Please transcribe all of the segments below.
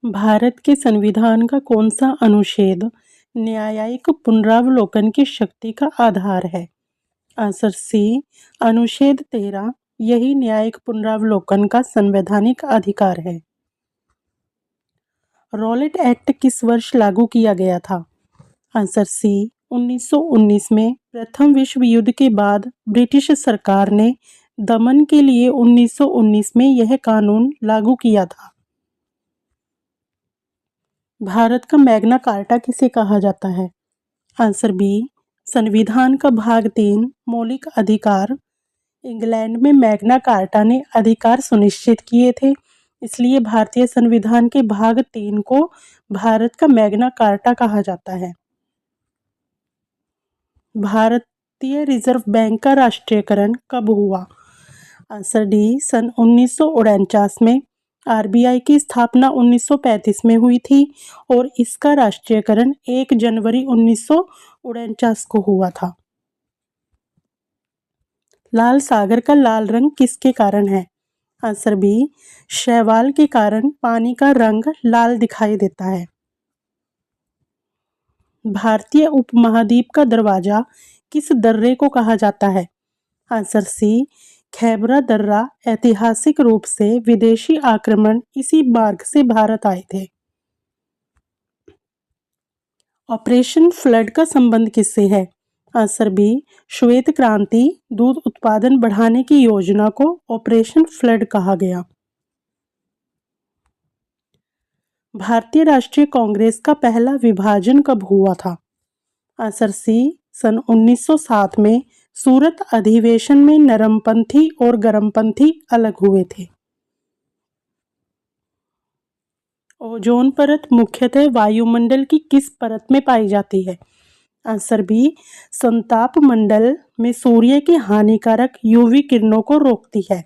भारत के संविधान का कौन सा अनुच्छेद न्यायिक पुनरावलोकन की शक्ति का आधार है? आंसर सी, अनुच्छेद 13। यही न्यायिक पुनरावलोकन का संवैधानिक अधिकार है। रॉलेट एक्ट किस वर्ष लागू किया गया था? आंसर सी, 1919 में। प्रथम विश्व युद्ध के बाद ब्रिटिश सरकार ने दमन के लिए 1919 में यह कानून लागू किया था। भारत का मैग्ना कार्टा किसे कहा जाता है? आंसर बी, संविधान का भाग 3 मौलिक अधिकार। इंग्लैंड में मैग्ना कार्टा ने अधिकार सुनिश्चित किए थे, इसलिए भारतीय संविधान के भाग 3 को भारत का मैग्ना कार्टा कहा जाता है। भारतीय रिजर्व बैंक का राष्ट्रीयकरण कब हुआ? आंसर डी, सन 1949 में। आरबीआई की स्थापना 1935 में हुई थी और इसका राष्ट्रीयकरण 1 जनवरी 1949 को हुआ था। लाल सागर का लाल रंग किसके कारण है? आंसर बी, शैवाल के कारण पानी का रंग लाल दिखाई देता है। भारतीय उपमहाद्वीप का दरवाजा किस दर्रे को कहा जाता है? आंसर सी, खैबरा दर्रा। ऐतिहासिक रूप से विदेशी आक्रमण इसी मार्ग से भारत आए थे। ऑपरेशन फ्लड का संबंध किससे है? आंसर बी, श्वेत क्रांति। दूध उत्पादन बढ़ाने की योजना को ऑपरेशन फ्लड कहा गया। भारतीय राष्ट्रीय कांग्रेस का पहला विभाजन कब हुआ था? आंसर सी, सन 1907 में। सूरत अधिवेशन में नरमपंथी और गरमपंथी अलग हुए थे। ओजोन परत मुख्यतः वायुमंडल की किस परत में पाई जाती है? आंसर बी, संताप मंडल में सूर्य की हानिकारक यूवी किरणों को रोकती है।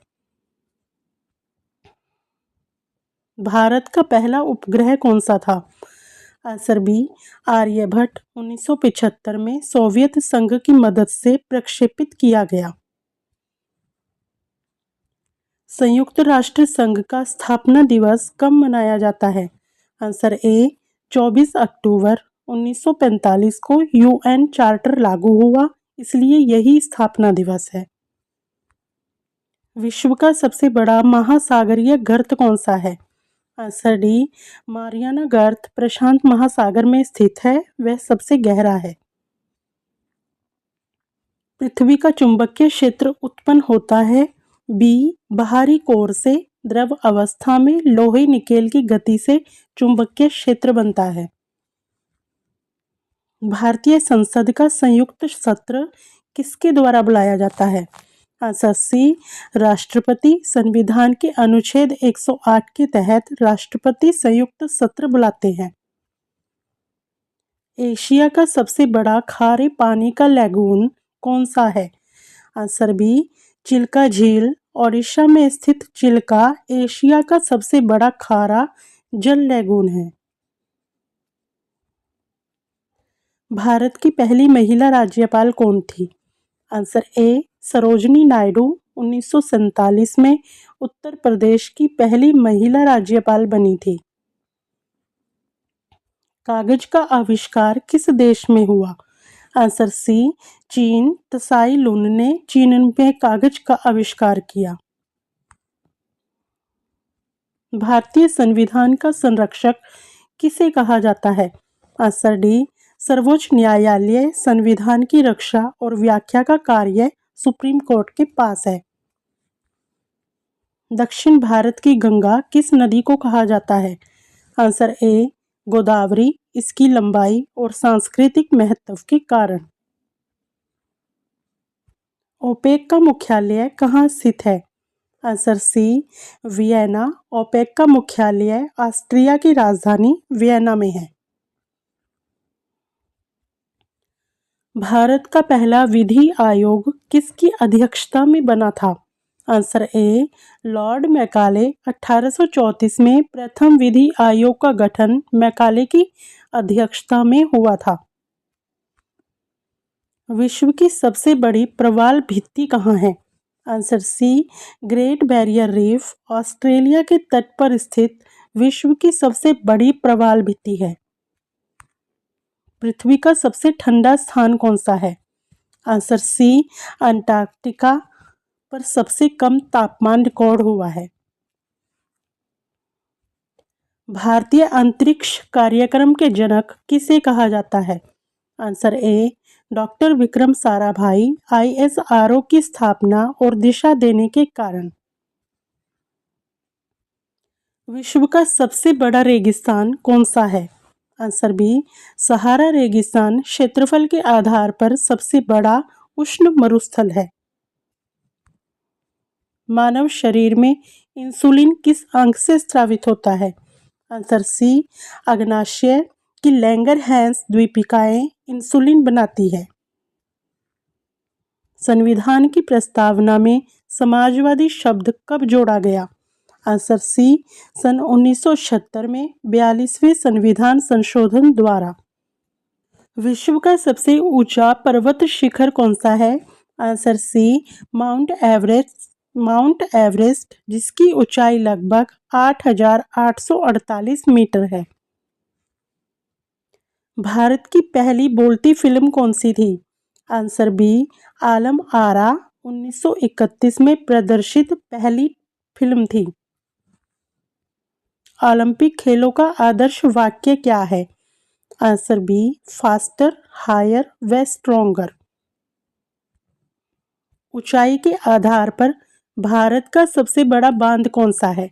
भारत का पहला उपग्रह कौन सा था? Answer B, Aryabhata. 1975 में सोवियत संघ की मदद से प्रक्षेपित किया गया। संयुक्त राष्ट्र संघ का स्थापना दिवस कब मनाया जाता है? आंसर ए, 24 अक्टूबर 1945 को यूएन चार्टर लागू हुआ, इसलिए यही स्थापना दिवस है। विश्व का सबसे बड़ा महासागरीय गर्त कौन सा है? आंसर डी, मारियाना गर्त प्रशांत महासागर में स्थित है, वह सबसे गहरा है। पृथ्वी का चुंबकीय क्षेत्र उत्पन्न होता है बी, बाहरी कोर से। द्रव अवस्था में लोहे निकेल की गति से चुंबकीय क्षेत्र बनता है। भारतीय संसद का संयुक्त सत्र किसके द्वारा बुलाया जाता है? आंसर सी, राष्ट्रपति। संविधान के अनुच्छेद 108 के तहत राष्ट्रपति संयुक्त सत्र बुलाते हैं। एशिया का सबसे बड़ा खारे पानी का लैगून कौन सा है? आंसर बी, चिल्का झील। ओडिशा में स्थित चिल्का एशिया का सबसे बड़ा खारा जल लैगून है। भारत की पहली महिला राज्यपाल कौन थी? Answer A, Sarojini Naidu. 1947 में उत्तर प्रदेश की पहली महिला राज्यपाल बनी थी। कागज का आविष्कार किस देश में हुआ? आंसर सी, चीन। त्साई लुन ने चीन में कागज का आविष्कार किया। भारतीय संविधान का संरक्षक किसे कहा जाता है? आंसर डी, सर्वोच्च न्यायालय। संविधान की रक्षा और व्याख्या का कार्य सुप्रीम कोर्ट के पास है। दक्षिण भारत की गंगा किस नदी को कहा जाता है? Answer A, Godavari. इसकी लंबाई और सांस्कृतिक महत्व के कारण। ओपेक का मुख्यालय कहाँ स्थित है? आंसर सी, वियना। ओपेक का मुख्यालय ऑस्ट्रिया की राजधानी वियना में है। भारत का पहला विधि आयोग किसकी अध्यक्षता में बना था? Answer A, Lord Macaulay. 1834 में प्रथम विधि आयोग का गठन मैकाले की अध्यक्षता में हुआ था। विश्व की सबसे बड़ी प्रवाल भित्ति कहाँ है? Answer C, great barrier reef. Australia के तट पर स्थित विश्व की सबसे बड़ी प्रवाल भित्ति है? पृथ्वी का सबसे ठंडा स्थान कौन सा है? आंसर सी, अंटार्कटिका पर सबसे कम तापमान रिकॉर्ड हुआ है। भारतीय अंतरिक्ष कार्यक्रम के जनक किसे कहा जाता है? Answer A, doctor Vikram Sarabhai, ISRO की स्थापना और दिशा देने के कारण। विश्व का सबसे बड़ा रेगिस्तान कौन सा है? आंसर बी, सहारा रेगिस्तान क्षेत्रफल के आधार पर सबसे बड़ा उष्ण मरुस्थल है। मानव शरीर में इंसुलिन किस अंग से स्रावित होता है? आंसर सी, अग्नाशय की लैंगरहैंस द्वीपिकाएं इंसुलिन बनाती है। संविधान की प्रस्तावना में समाजवादी शब्द कब जोड़ा गया? आंसर सी, सन 1976 में 42वें संविधान संशोधन द्वारा। विश्व का सबसे ऊंचा पर्वत शिखर कौन सा है? आंसर सी, माउंट एवरेस्ट, जिसकी ऊंचाई लगभग 8,848 मीटर है। भारत की पहली बोलती फिल्म कौन सी थी? आंसर बी, आलम आरा 1931 में प्रदर्शित पहली फिल्म थी। ओलंपिक खेलों का आदर्श वाक्य क्या है? आंसर बी, फास्टर, हायर व स्ट्रोंगर। ऊंचाई के आधार पर भारत का सबसे बड़ा बांध कौन सा है?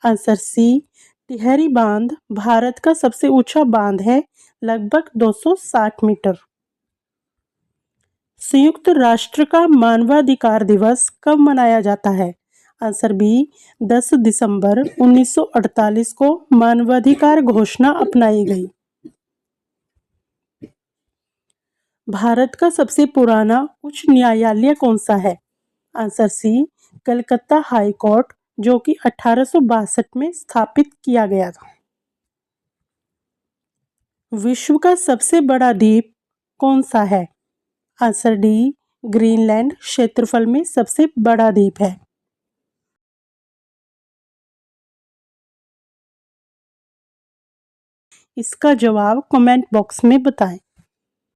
आंसर सी, टिहरी बांध भारत का सबसे ऊंचा बांध है, लगभग 260 मीटर। संयुक्त राष्ट्र का मानवाधिकार दिवस कब मनाया जाता है? आंसर बी, 10 दिसंबर 1948 को मानवाधिकार घोषणा अपनाई गई। भारत का सबसे पुराना उच्च न्यायालय कौन सा है? Answer C, Calcutta high court, जो कि 1862 में स्थापित किया गया था। विश्व का सबसे बड़ा द्वीप कौन सा है? आंसर डी, ग्रीनलैंड क्षेत्रफल में सबसे बड़ा द्वीप है। इसका जवाब कमेंट बॉक्स में बताएं।